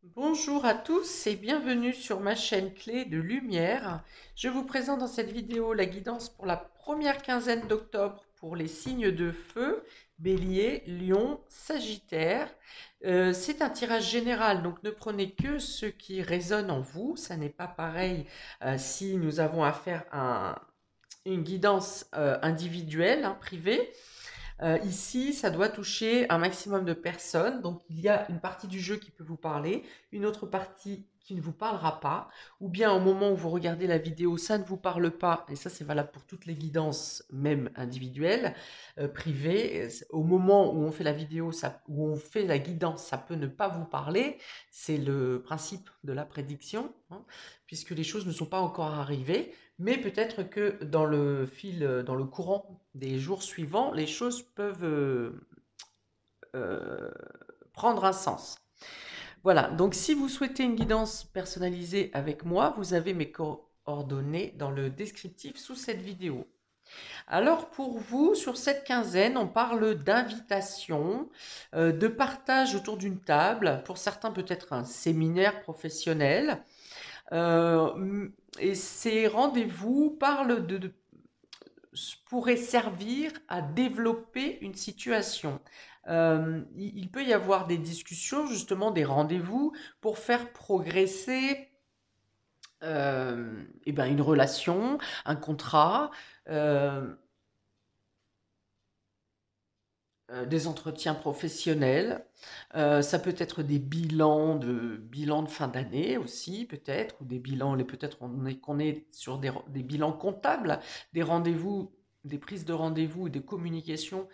Bonjour à tous et bienvenue sur ma chaîne Clé de Lumière. Je vous présente dans cette vidéo la guidance pour la première quinzaine d'octobre pour les signes de feu, Bélier, Lion, Sagittaire. C'est un tirage général, donc ne prenez que ce qui résonne en vous. Ça n'est pas pareil si nous avons affaire à une guidance individuelle, privée. Ici, ça doit toucher un maximum de personnes. Donc, il y a une partie du jeu qui peut vous parler, une autre partie qui ne vous parlera pas, ou bien au moment où vous regardez la vidéo, ça ne vous parle pas, et ça c'est valable pour toutes les guidances, même individuelles, privées. Au moment où on fait la vidéo, où on fait la guidance, ça peut ne pas vous parler. C'est le principe de la prédiction, puisque les choses ne sont pas encore arrivées. Mais peut-être que dans le dans le courant des jours suivants, les choses peuvent euh, prendre un sens. Voilà, donc si vous souhaitez une guidance personnalisée avec moi, vous avez mes coordonnées dans le descriptif sous cette vidéo. Alors pour vous, sur cette quinzaine, on parle d'invitation, de partage autour d'une table, pour certains peut-être un séminaire professionnel. Et ces rendez-vous parlent pourrait servir à développer une situation. Il peut y avoir des discussions, justement des rendez-vous, pour faire progresser une relation, un contrat, euh, des entretiens professionnels. Ça peut être des bilans de fin d'année aussi, peut-être, ou des bilans, peut-être qu'on est sur des bilans comptables, des rendez-vous, des prises de rendez-vous et des communications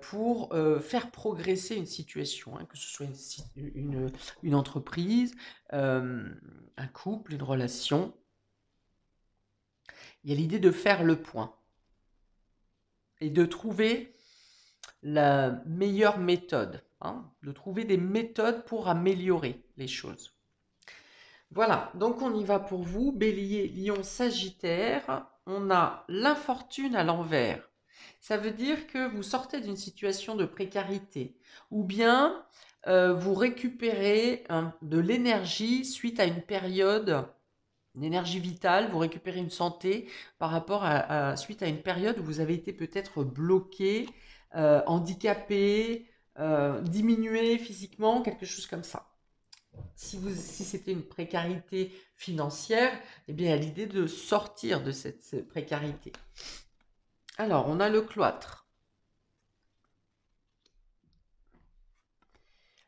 pour faire progresser une situation, que ce soit une entreprise, un couple, une relation. Il y a l'idée de faire le point et de trouver la meilleure méthode, de trouver des méthodes pour améliorer les choses. Voilà, donc on y va pour vous, Bélier, Lion, Sagittaire. On a l'infortune à l'envers. Ça veut dire que vous sortez d'une situation de précarité ou bien vous récupérez de l'énergie suite à une période, une énergie vitale, vous récupérez une santé par rapport suite à une période où vous avez été peut-être bloqué, handicapé, diminué physiquement, quelque chose comme ça. Si c'était une précarité financière, eh bien, il y a l'idée de sortir de cette précarité. Alors, on a le cloître,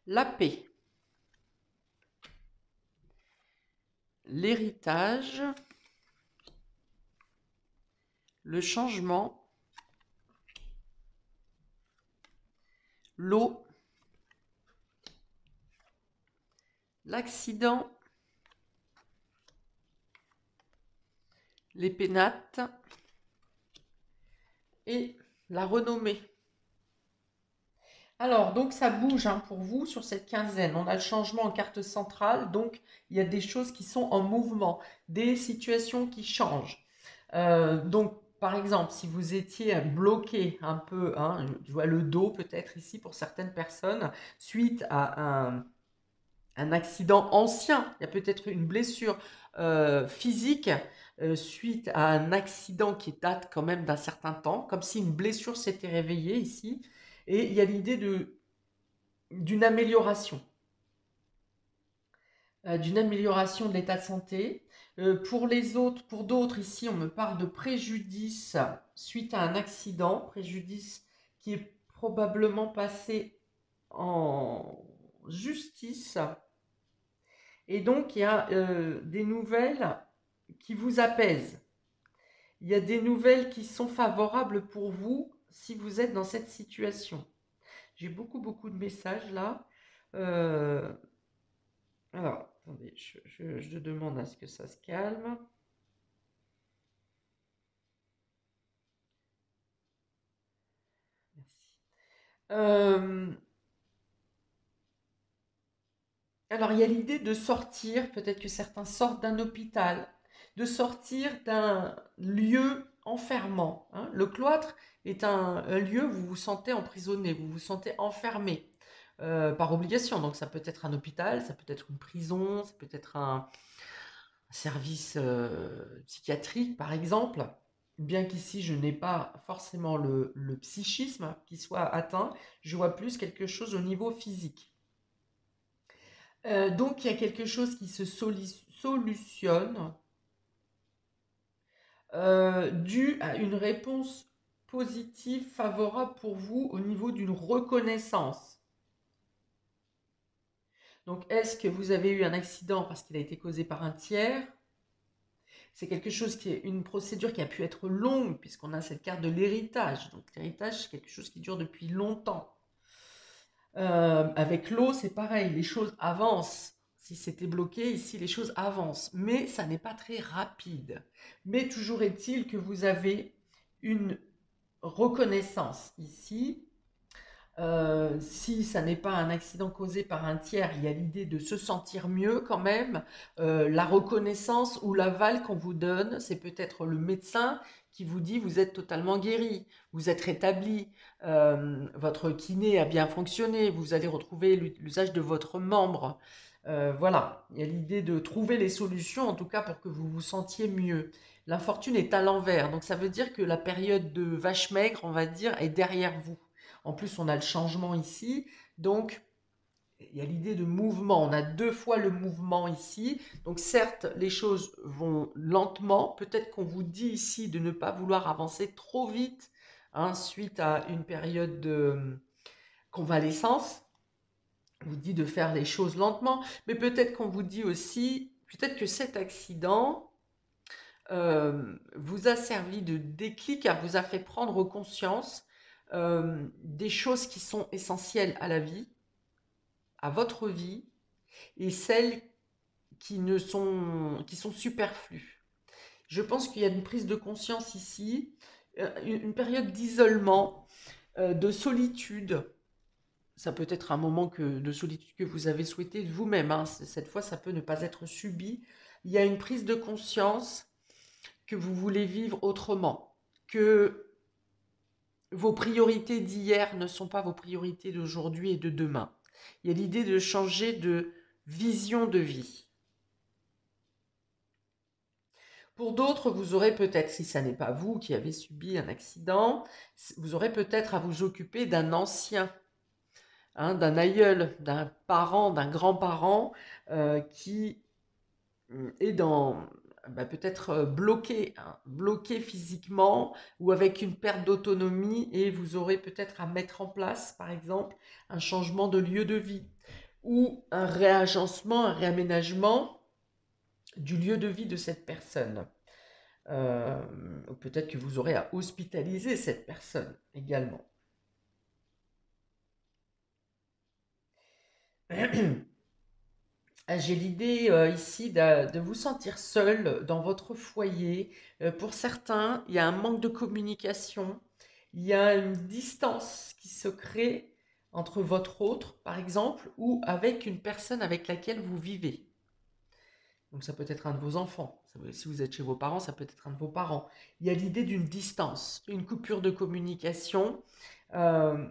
la paix, l'héritage, le changement, l'eau, l'accident, les pénates et la renommée. Alors, donc ça bouge pour vous sur cette quinzaine. On a le changement en carte centrale, donc il y a des choses qui sont en mouvement, des situations qui changent. Donc, par exemple, si vous étiez bloqué un peu, je vois le dos peut-être ici pour certaines personnes, suite à un accident ancien, il y a peut-être une blessure physique suite à un accident qui date quand même d'un certain temps, comme si une blessure s'était réveillée ici. Et il y a l'idée d'une amélioration, de l'état de santé. Pour les autres, pour d'autres, ici, on me parle de préjudice suite à un accident, préjudice qui est probablement passé en justice. Et donc, il y a des nouvelles qui vous apaisent. Il y a des nouvelles qui sont favorables pour vous si vous êtes dans cette situation. J'ai beaucoup, beaucoup de messages là. Euh, alors, attendez, je demande à ce que ça se calme. Merci. Euh, alors, il y a l'idée de sortir, peut-être que certains sortent d'un hôpital, de sortir d'un lieu enfermant, Le cloître est un lieu où vous vous sentez emprisonné, vous vous sentez enfermé. par obligation. Donc ça peut être un hôpital, ça peut être une prison, ça peut être un service psychiatrique, par exemple. Bien qu'ici, je n'ai pas forcément le psychisme qui soit atteint, je vois plus quelque chose au niveau physique. Donc, il y a quelque chose qui se solutionne dû à une réponse positive favorable pour vous au niveau d'une reconnaissance. Donc, est-ce que vous avez eu un accident parce qu'il a été causé par un tiers? C'est quelque chose qui est une procédure qui a pu être longue, puisqu'on a cette carte de l'héritage. Donc, l'héritage, c'est quelque chose qui dure depuis longtemps. Avec l'eau, c'est pareil, les choses avancent. Si c'était bloqué, ici, les choses avancent. Mais ça n'est pas très rapide. Mais toujours est-il que vous avez une reconnaissance ici. Si ça n'est pas un accident causé par un tiers, il y a l'idée de se sentir mieux quand même. La reconnaissance ou l'aval qu'on vous donne, c'est peut-être le médecin qui vous dit vous êtes totalement guéri, vous êtes rétabli, votre kiné a bien fonctionné, vous allez retrouver l'usage de votre membre. Voilà, il y a l'idée de trouver les solutions, en tout cas pour que vous vous sentiez mieux. L'infortune est à l'envers, donc ça veut dire que la période de vache maigre, on va dire, est derrière vous. En plus, on a le changement ici, donc il y a l'idée de mouvement. On a 2 fois le mouvement ici. Donc certes, les choses vont lentement. Peut-être qu'on vous dit ici de ne pas vouloir avancer trop vite hein, suite à une période de convalescence. On vous dit de faire les choses lentement. Mais peut-être qu'on vous dit aussi, peut-être que cet accident vous a servi de déclic, vous a fait prendre conscience des choses qui sont essentielles à la vie, à votre vie, et celles qui sont superflues. Je pense qu'il y a une prise de conscience ici, une période d'isolement, de solitude. Ça peut être un moment de solitude que vous avez souhaité vous-même. Hein. Cette fois, ça peut ne pas être subi. Il y a une prise de conscience que vous voulez vivre autrement, que vos priorités d'hier ne sont pas vos priorités d'aujourd'hui et de demain. Il y a l'idée de changer de vision de vie. Pour d'autres, vous aurez peut-être, si ça n'est pas vous qui avez subi un accident, vous aurez peut-être à vous occuper d'un ancien, hein, d'un aïeul, d'un parent, d'un grand-parent qui est peut-être bloqué, hein, bloqué physiquement ou avec une perte d'autonomie et vous aurez peut-être à mettre en place, par exemple, un changement de lieu de vie ou un réagencement, un réaménagement du lieu de vie de cette personne. Ou peut-être que vous aurez à hospitaliser cette personne également. J'ai l'idée ici de vous sentir seul dans votre foyer. Pour certains, il y a un manque de communication, il y a une distance qui se crée entre votre autre, par exemple, ou avec une personne avec laquelle vous vivez. Donc ça peut être un de vos enfants. Si vous êtes chez vos parents, ça peut être un de vos parents. Il y a l'idée d'une distance, une coupure de communication. Euh,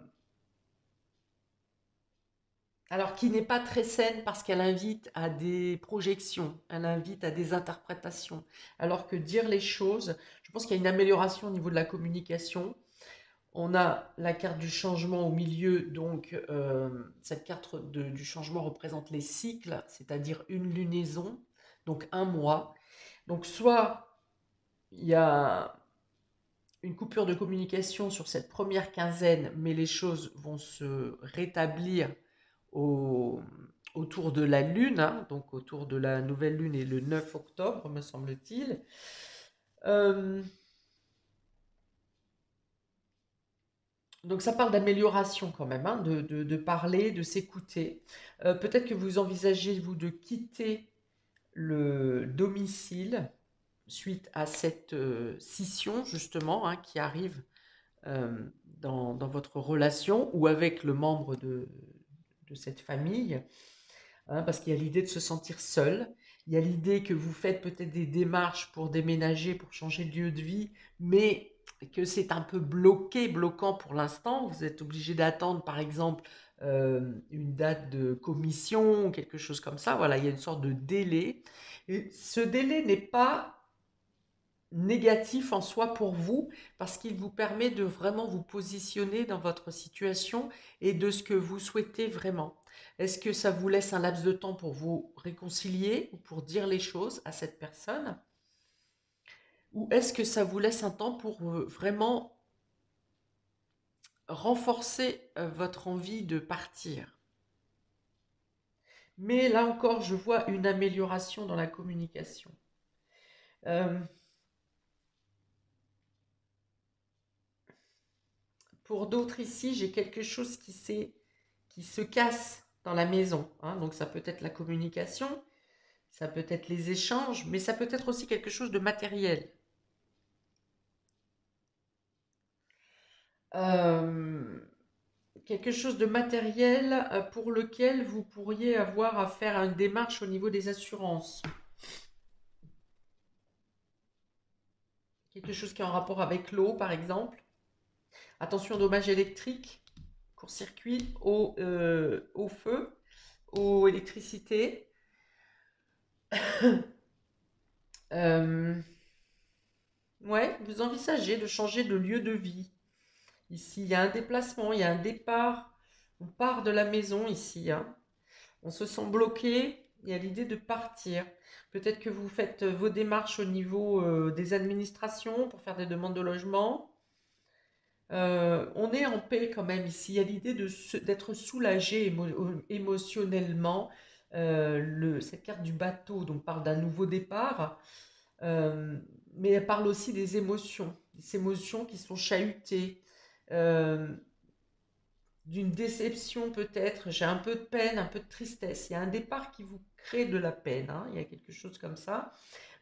Alors, qui n'est pas très saine parce qu'elle invite à des projections, elle invite à des interprétations. Alors que dire les choses, je pense qu'il y a une amélioration au niveau de la communication. On a la carte du changement au milieu, donc cette carte du changement représente les cycles, c'est-à-dire une lunaison, donc un mois. Donc soit il y a une coupure de communication sur cette première quinzaine, mais les choses vont se rétablir au- autour de la Lune, hein, donc autour de la nouvelle Lune et le 9 octobre, me semble-t-il. Euh, donc ça parle d'amélioration quand même, hein, de parler, de s'écouter. Peut-être que vous envisagez, vous, de quitter le domicile suite à cette scission, justement, hein, qui arrive euh, dans votre relation ou avec le membre de cette famille. Hein, parce qu'il y a l'idée de se sentir seul, il y a l'idée que vous faites peut-être des démarches pour déménager, pour changer de lieu de vie, mais que c'est un peu bloquant pour l'instant. Vous êtes obligé d'attendre, par exemple, une date de commission ou quelque chose comme ça. Voilà, il y a une sorte de délai. Et ce délai n'est pas négatif en soi pour vous parce qu'il vous permet de vraiment vous positionner dans votre situation et de ce que vous souhaitez vraiment. Est-ce que ça vous laisse un laps de temps pour vous réconcilier ou pour dire les choses à cette personne? Ou est-ce que ça vous laisse un temps pour vraiment renforcer votre envie de partir? Mais là encore, je vois une amélioration dans la communication. Euh, pour d'autres ici, j'ai quelque chose qui se casse dans la maison, hein. Donc ça peut être la communication, ça peut être les échanges, mais ça peut être aussi quelque chose de matériel. Euh, quelque chose de matériel pour lequel vous pourriez avoir à faire une démarche au niveau des assurances. Quelque chose qui est en rapport avec l'eau, par exemple. Attention, dommages électriques, court-circuit, au feu, aux électricités. Euh, ouais, vous envisagez de changer de lieu de vie. Ici, il y a un déplacement, il y a un départ. On part de la maison ici, hein. On se sent bloqué, il y a l'idée de partir. Peut-être que vous faites vos démarches au niveau des administrations pour faire des demandes de logement. On est en paix quand même ici. Il y a l'idée d'être soulagé émotionnellement. Cette carte du bateau donc, parle d'un nouveau départ, euh, mais elle parle aussi des émotions qui sont chahutées, euh, d'une déception peut-être. J'ai un peu de peine, un peu de tristesse. Il y a un départ qui vous crée de la peine, hein. Il y a quelque chose comme ça.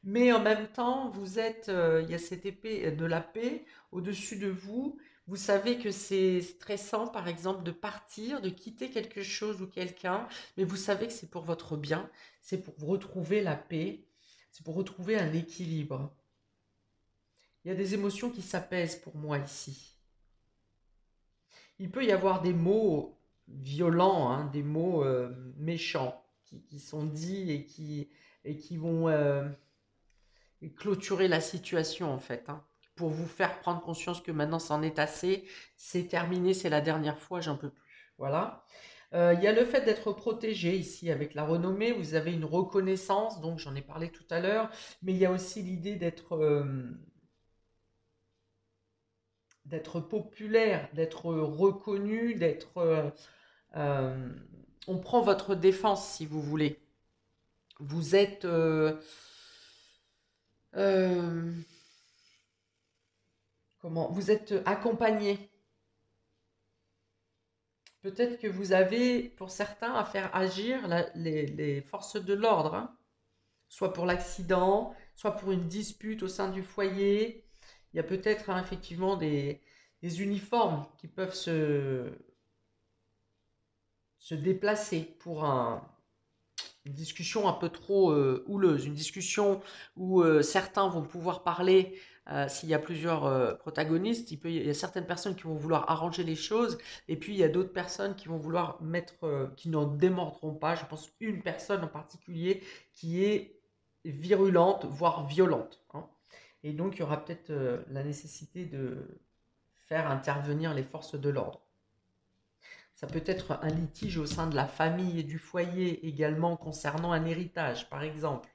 Mais en même temps, il y a cette épée de la paix au-dessus de vous. Vous savez que c'est stressant, par exemple, de partir, de quitter quelque chose ou quelqu'un, mais vous savez que c'est pour votre bien, c'est pour retrouver la paix, c'est pour retrouver un équilibre. Il y a des émotions qui s'apaisent pour moi ici. Il peut y avoir des mots violents, hein, des mots méchants qui sont dits et qui vont clôturer la situation en fait, hein, pour vous faire prendre conscience que maintenant c'en est assez, c'est terminé, c'est la dernière fois, j'en peux plus. Voilà. Il y a le fait d'être protégé ici avec la renommée, vous avez une reconnaissance, donc j'en ai parlé tout à l'heure, mais il y a aussi l'idée d'être populaire, d'être reconnu, euh, on prend votre défense si vous voulez. Vous êtes euh, comment? Vous êtes accompagné. Peut-être que vous avez, pour certains, à faire agir les forces de l'ordre, hein, soit pour l'accident, soit pour une dispute au sein du foyer. Il y a peut-être hein, effectivement des uniformes qui peuvent se déplacer pour une discussion un peu trop houleuse, une discussion où certains vont pouvoir parler. S'il y a plusieurs protagonistes, il y a certaines personnes qui vont vouloir arranger les choses, et puis il y a d'autres personnes qui vont vouloir qui n'en démordront pas. Je pense une personne en particulier qui est virulente, voire violente, hein. Et donc il y aura peut-être la nécessité de faire intervenir les forces de l'ordre. Ça peut être un litige au sein de la famille et du foyer également concernant un héritage, par exemple.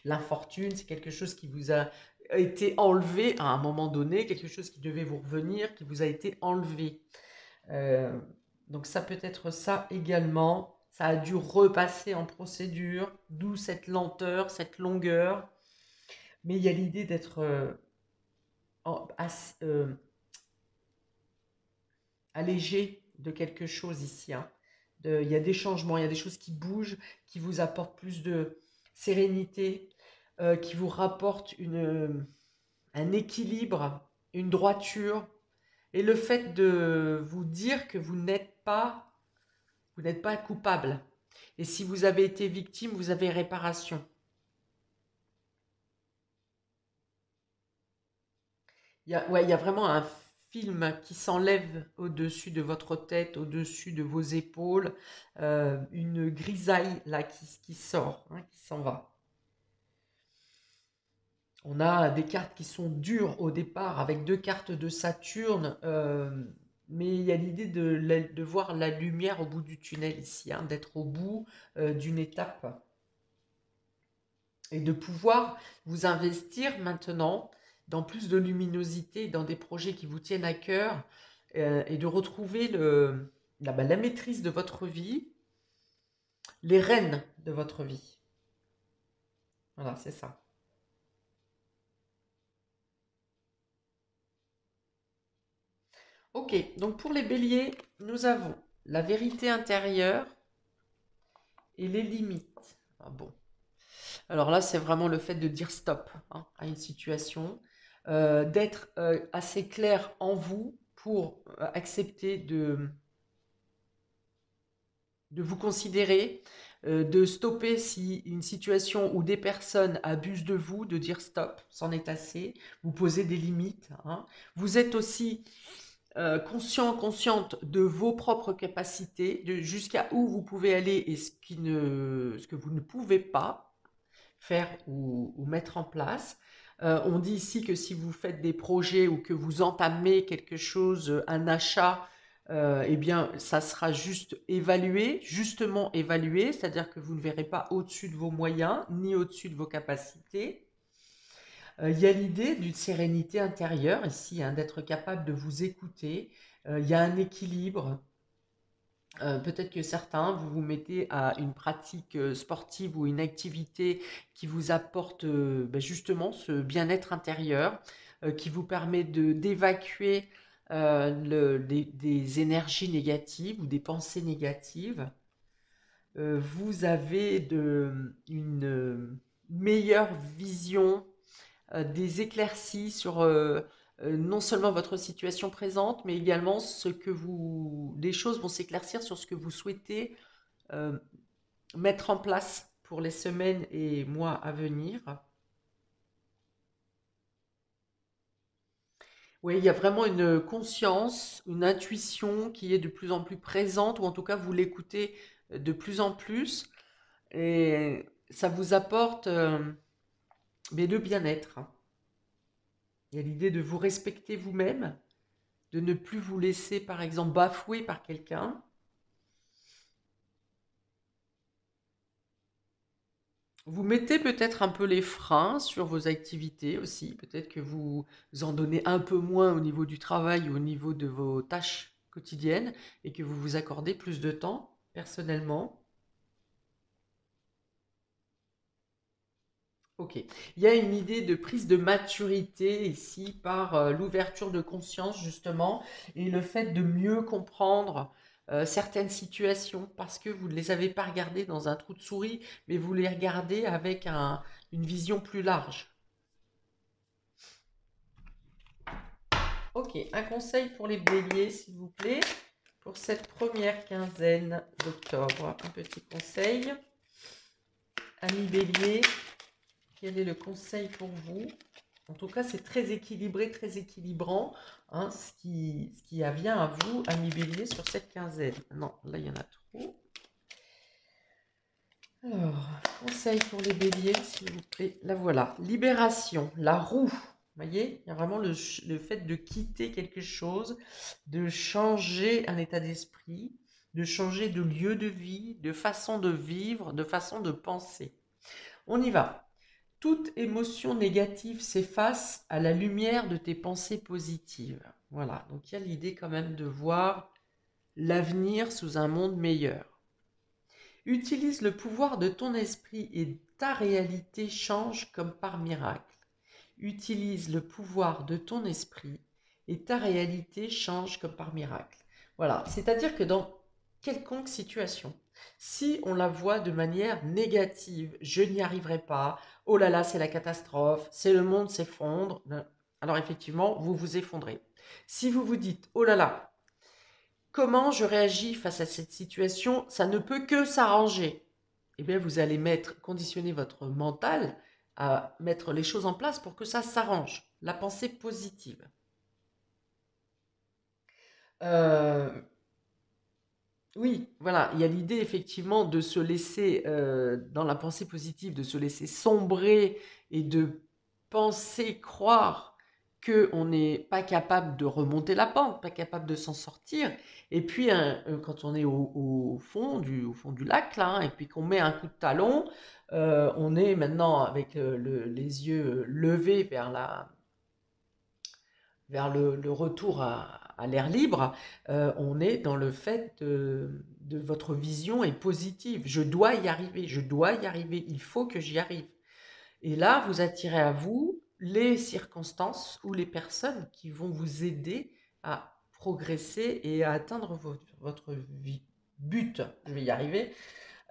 L'infortune, c'est quelque chose qui vous a été enlevé à un moment donné, quelque chose qui devait vous revenir, qui vous a été enlevé. Euh, donc ça peut être ça également. Ça a dû repasser en procédure, d'où cette lenteur, cette longueur. Mais il y a l'idée d'être allégé de quelque chose ici, hein. Il y a des changements, il y a des choses qui bougent, qui vous apportent plus de sérénité, qui vous rapportent un équilibre, une droiture, et le fait de vous dire que vous n'êtes pas coupable. Et si vous avez été victime, vous avez réparation. Ouais, il y a vraiment un film qui s'enlève au-dessus de votre tête, au-dessus de vos épaules, une grisaille là qui sort, hein, qui s'en va. On a des cartes qui sont dures au départ avec deux cartes de Saturne, mais il y a l'idée de voir la lumière au bout du tunnel ici, hein, d'être au bout d'une étape et de pouvoir vous investir maintenant dans plus de luminosité, dans des projets qui vous tiennent à cœur et de retrouver la maîtrise de votre vie, les rênes de votre vie. Voilà, c'est ça. Ok, donc pour les béliers, nous avons la vérité intérieure et les limites. Ah bon. Alors là, c'est vraiment le fait de dire stop, hein, à une situation, d'être assez clair en vous pour accepter de vous considérer, de stopper si une situation ou des personnes abusent de vous, de dire stop, c'en est assez, vous posez des limites, hein. Vous êtes aussi conscient, consciente de vos propres capacités, de jusqu'à où vous pouvez aller et ce que vous ne pouvez pas faire ou mettre en place. On dit ici que si vous faites des projets ou que vous entamez quelque chose, un achat, eh bien, ça sera juste évalué, justement évalué, c'est-à-dire que vous ne verrez pas au-dessus de vos moyens ni au-dessus de vos capacités. Il y a l'idée d'une sérénité intérieure ici, hein, d'être capable de vous écouter. Il y a un équilibre. Peut-être que certains, vous vous mettez à une pratique sportive ou une activité qui vous apporte justement ce bien-être intérieur, qui vous permet d'évacuer des énergies négatives ou des pensées négatives. Vous avez une meilleure vision, des éclaircies sur non seulement votre situation présente, mais également les choses vont s'éclaircir sur ce que vous souhaitez euh, mettre en place pour les semaines et mois à venir. Oui, il y a vraiment une conscience, une intuition qui est de plus en plus présente, ou en tout cas vous l'écoutez de plus en plus, et ça vous apporte mais le bien-être. Il y a l'idée de vous respecter vous-même, de ne plus vous laisser, par exemple, bafouer par quelqu'un. Vous mettez peut-être un peu les freins sur vos activités aussi. Peut-être que vous en donnez un peu moins au niveau du travail ou au niveau de vos tâches quotidiennes et que vous vous accordez plus de temps personnellement. Ok. Il y a une idée de prise de maturité ici par l'ouverture de conscience justement et le fait de mieux comprendre certaines situations parce que vous ne les avez pas regardées dans un trou de souris, mais vous les regardez avec une vision plus large. Ok, un conseil pour les béliers, s'il vous plaît, pour cette première quinzaine d'octobre. Un petit conseil. Amis béliers, quel est le conseil pour vous? En tout cas, c'est très équilibré, très équilibrant, hein, ce qui vient à vous, amis béliers, sur cette quinzaine. Non, là, il y en a trop. Alors, conseil pour les béliers, s'il vous plaît. Là, voilà. Libération, la roue. Vous voyez, il y a vraiment le fait de quitter quelque chose, de changer un état d'esprit, de changer de lieu de vie, de façon de vivre, de façon de penser. On y va. Toute émotion négative s'efface à la lumière de tes pensées positives. Voilà, donc il y a l'idée quand même de voir l'avenir sous un monde meilleur. Utilise le pouvoir de ton esprit et ta réalité change comme par miracle. Utilise le pouvoir de ton esprit et ta réalité change comme par miracle. Voilà, c'est-à-dire que dans quelconque situation, si on la voit de manière négative, je n'y arriverai pas, oh là là, c'est la catastrophe, c'est le monde s'effondre, alors effectivement, vous vous effondrez. Si vous vous dites, oh là là, comment je réagis face à cette situation, ça ne peut que s'arranger. Eh bien, vous allez conditionner votre mental à mettre les choses en place pour que ça s'arrange. La pensée positive. Euh, oui, voilà, il y a l'idée effectivement de se laisser, dans la pensée positive, de se laisser sombrer et de penser, croire qu'on n'est pas capable de remonter la pente, pas capable de s'en sortir. Et puis, quand on est au fond du lac, là, hein, et puis qu'on met un coup de talon, on est maintenant avec les yeux levés vers le retour à l'air libre, on est dans le fait de votre vision est positive. Je dois y arriver, je dois y arriver, il faut que j'y arrive. Et là, vous attirez à vous les circonstances ou les personnes qui vont vous aider à progresser et à atteindre votre but. Je vais y arriver.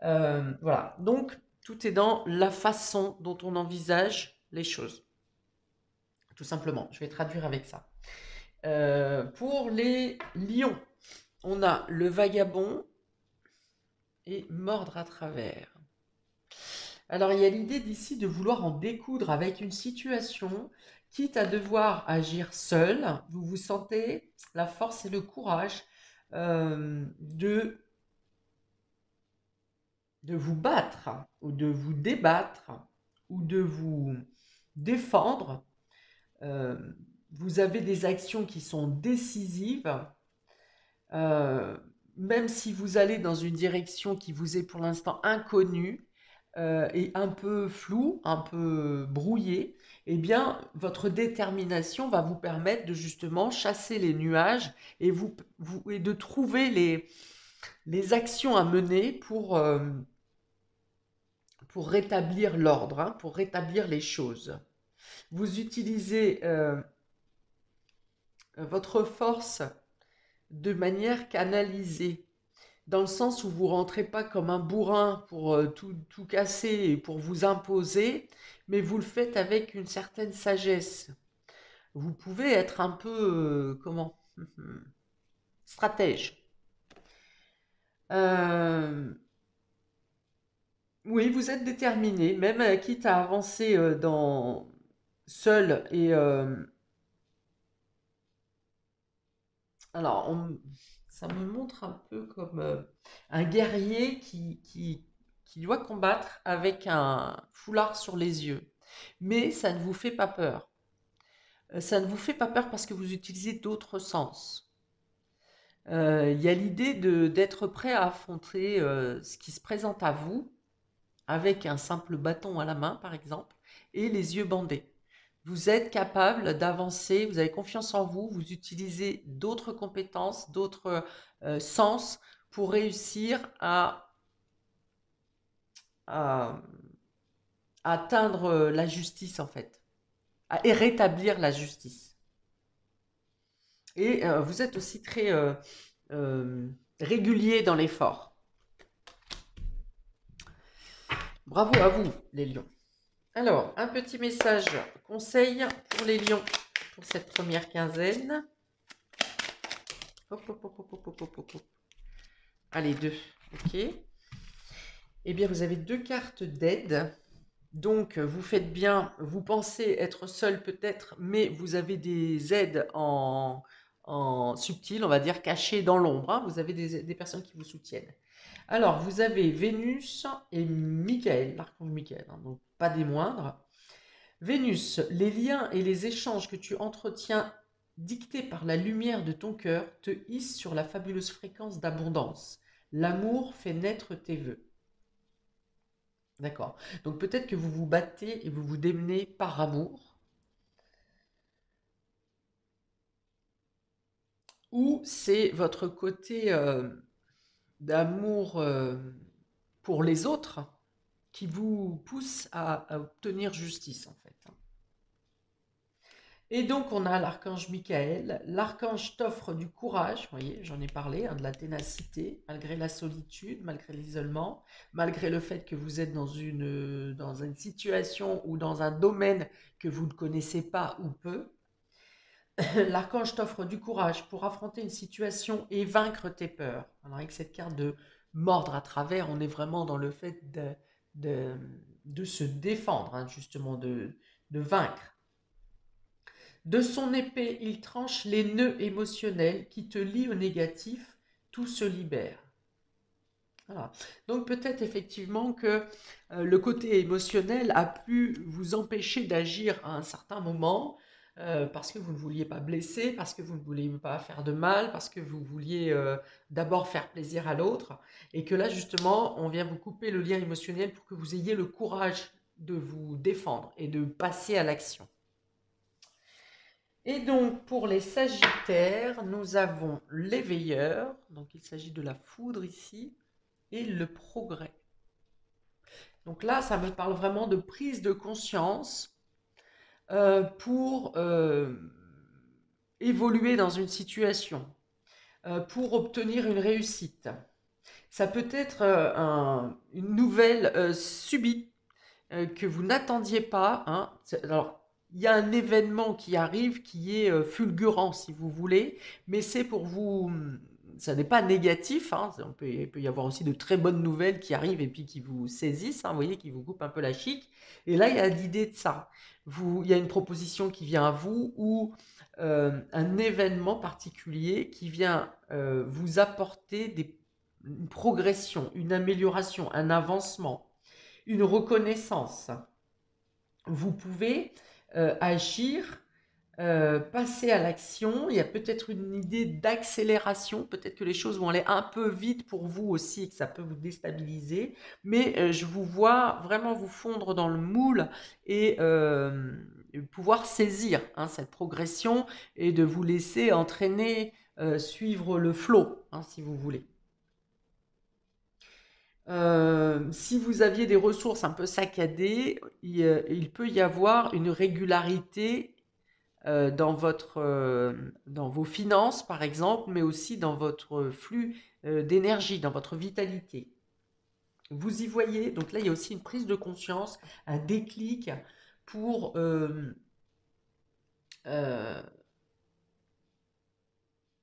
Voilà. Donc, tout est dans la façon dont on envisage les choses. Tout simplement. Je vais traduire avec ça. Pour les lions, on a le vagabond et mordre à travers. Alors, il y a l'idée d'ici de vouloir en découdre avec une situation, quitte à devoir agir seul. Vous vous sentez la force et le courage de vous battre ou de vous débattre ou de vous défendre. Euh, vous avez des actions qui sont décisives. Euh, Même si vous allez dans une direction qui vous est pour l'instant inconnue et un peu floue, un peu brouillée, eh bien, votre détermination va vous permettre de justement chasser les nuages et, et de trouver les actions à mener pour rétablir l'ordre, hein, pour rétablir les choses. Vous utilisez votre force de manière canalisée, dans le sens où vous rentrez pas comme un bourrin pour tout casser et pour vous imposer, mais vous le faites avec une certaine sagesse. Vous pouvez être un peu, comment, stratège. Euh, oui, vous êtes déterminé, même quitte à avancer seul et alors, ça me montre un peu comme un guerrier qui doit combattre avec un foulard sur les yeux. Mais ça ne vous fait pas peur. Ça ne vous fait pas peur parce que vous utilisez d'autres sens. Il y a l'idée d'être prêt à affronter ce qui se présente à vous avec un simple bâton à la main, par exemple, et les yeux bandés. Vous êtes capable d'avancer, vous avez confiance en vous, vous utilisez d'autres compétences, d'autres sens pour réussir à atteindre la justice, en fait, et rétablir la justice. Et vous êtes aussi très euh, régulier dans l'effort. Bravo à vous, les lions. Alors, un petit message conseil pour les lions pour cette première quinzaine. Hop, hop, hop, hop, hop, hop, hop, hop. Allez, 2. Ok. Eh bien, vous avez 2 cartes d'aide. Donc, vous faites bien, vous pensez être seul peut-être, mais vous avez des aides en subtil, on va dire cachées dans l'ombre, hein. Vous avez des personnes qui vous soutiennent. Alors, vous avez Vénus et Michael, l'archange Michael, hein, donc pas des moindres. Vénus, les liens et les échanges que tu entretiens dictés par la lumière de ton cœur te hissent sur la fabuleuse fréquence d'abondance. L'amour fait naître tes vœux. D'accord. Donc peut-être que vous vous battez et vous vous démenez par amour, ou c'est votre côté d'amour pour les autres qui vous pousse à obtenir justice en fait. Et donc, on a l'archange Michael. L'archange t'offre du courage, vous voyez, j'en ai parlé, hein, de la ténacité, malgré la solitude, malgré l'isolement, malgré le fait que vous êtes dans une situation ou dans un domaine que vous ne connaissez pas ou peu. L'archange t'offre du courage pour affronter une situation et vaincre tes peurs. Alors, avec cette carte de mordre à travers, on est vraiment dans le fait de, de se défendre, hein, justement, de vaincre. De son épée, il tranche les nœuds émotionnels qui te lient au négatif, tout se libère. Voilà. Donc peut-être effectivement que le côté émotionnel a pu vous empêcher d'agir à un certain moment parce que vous ne vouliez pas blesser, parce que vous ne vouliez pas faire de mal, parce que vous vouliez d'abord faire plaisir à l'autre, et que là justement on vient vous couper le lien émotionnel pour que vous ayez le courage de vous défendre et de passer à l'action. Et donc pour les Sagittaires, nous avons l'éveilleur, donc il s'agit de la foudre ici, et le progrès. Donc là, ça me parle vraiment de prise de conscience pour évoluer dans une situation, pour obtenir une réussite. Ça peut être une nouvelle subite que vous n'attendiez pas. Hein. Alors, il y a un événement qui arrive qui est fulgurant, si vous voulez, mais c'est pour vous. Ça n'est pas négatif, hein. Il peut y avoir aussi de très bonnes nouvelles qui arrivent et puis qui vous saisissent, hein, vous voyez, qui vous coupent un peu la chic. Et là, il y a l'idée de ça. Il y a une proposition qui vient à vous ou un événement particulier qui vient vous apporter une progression, une amélioration, un avancement, une reconnaissance. Vous pouvez agir, passer à l'action. Il y a peut-être une idée d'accélération, peut-être que les choses vont aller un peu vite pour vous aussi et que ça peut vous déstabiliser, mais je vous vois vraiment vous fondre dans le moule et pouvoir saisir hein, cette progression et de vous laisser entraîner, suivre le flot, hein, si vous voulez. Si vous aviez des ressources un peu saccadées, il peut y avoir une régularité dans vos finances, par exemple, mais aussi dans votre flux d'énergie, dans votre vitalité. Vous y voyez, donc là, il y a aussi une prise de conscience, un déclic pour euh,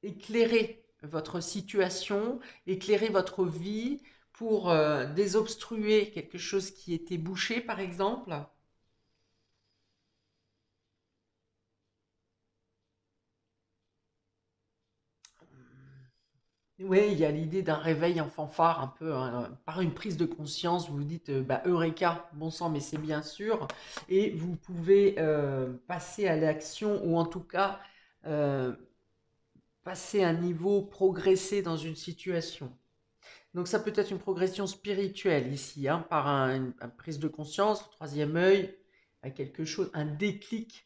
éclairer votre situation, éclairer votre vie, pour désobstruer quelque chose qui était bouché, par exemple. Oui, il y a l'idée d'un réveil en fanfare, un peu hein, par une prise de conscience. Vous vous dites, bah, Eureka, bon sang, mais c'est bien sûr. Et vous pouvez passer à l'action, ou en tout cas euh, passer un niveau, progresser dans une situation. Donc ça peut être une progression spirituelle ici, hein, par une prise de conscience, troisième œil, à quelque chose, un déclic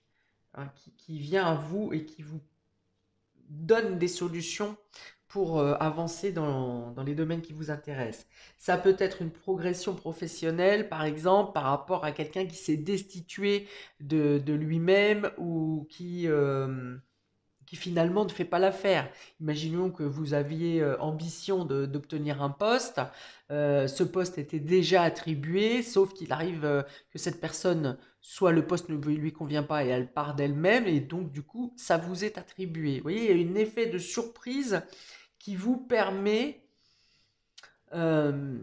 hein, qui vient à vous et qui vous donne des solutions pour avancer dans les domaines qui vous intéressent. Ça peut être une progression professionnelle, par exemple, par rapport à quelqu'un qui s'est destitué de lui-même ou qui finalement ne fait pas l'affaire. Imaginons que vous aviez ambition d'obtenir un poste, ce poste était déjà attribué, sauf qu'il arrive que cette personne, soit le poste ne lui convient pas et elle part d'elle-même, et donc du coup, ça vous est attribué. Vous voyez, il y a un effet de surprise qui vous permet euh,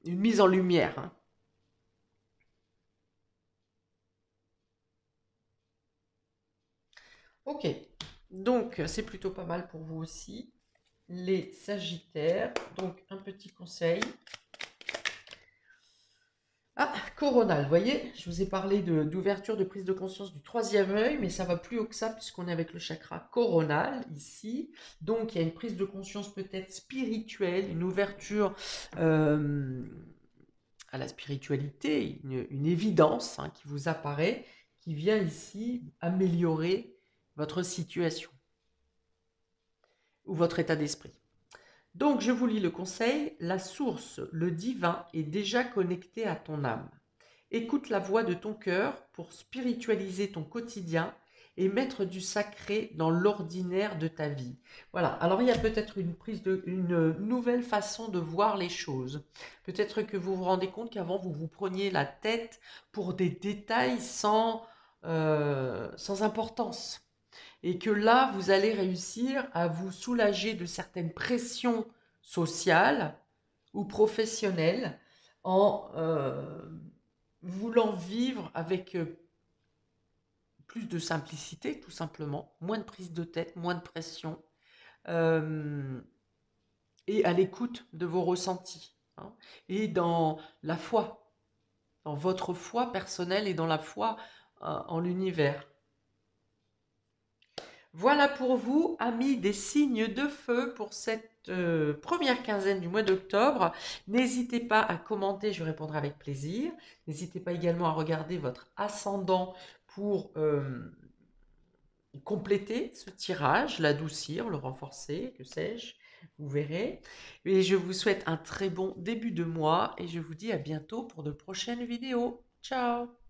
une mise en lumière. Hein. Ok, donc c'est plutôt pas mal pour vous aussi, les Sagittaires. Donc un petit conseil. Ah, coronal, vous voyez, je vous ai parlé d'ouverture, de prise de conscience du troisième œil, mais ça va plus haut que ça puisqu'on est avec le chakra coronal ici. Donc il y a une prise de conscience peut-être spirituelle, une ouverture à la spiritualité, une évidence hein, qui vous apparaît, qui vient ici améliorer votre situation ou votre état d'esprit. Donc je vous lis le conseil, la source, le divin est déjà connecté à ton âme. Écoute la voix de ton cœur pour spiritualiser ton quotidien et mettre du sacré dans l'ordinaire de ta vie. Voilà, alors il y a peut-être une nouvelle façon de voir les choses. Peut-être que vous vous rendez compte qu'avant vous vous preniez la tête pour des détails sans importance et que là, vous allez réussir à vous soulager de certaines pressions sociales ou professionnelles en voulant vivre avec plus de simplicité, tout simplement, moins de prise de tête, moins de pression, euh, et à l'écoute de vos ressentis, hein, et dans la foi, dans votre foi personnelle et dans la foi en l'univers. Voilà pour vous, amis des signes de feu, pour cette première quinzaine du mois d'octobre. N'hésitez pas à commenter, je répondrai avec plaisir. N'hésitez pas également à regarder votre ascendant pour compléter ce tirage, l'adoucir, le renforcer, que sais-je, vous verrez. Et je vous souhaite un très bon début de mois et je vous dis à bientôt pour de prochaines vidéos. Ciao!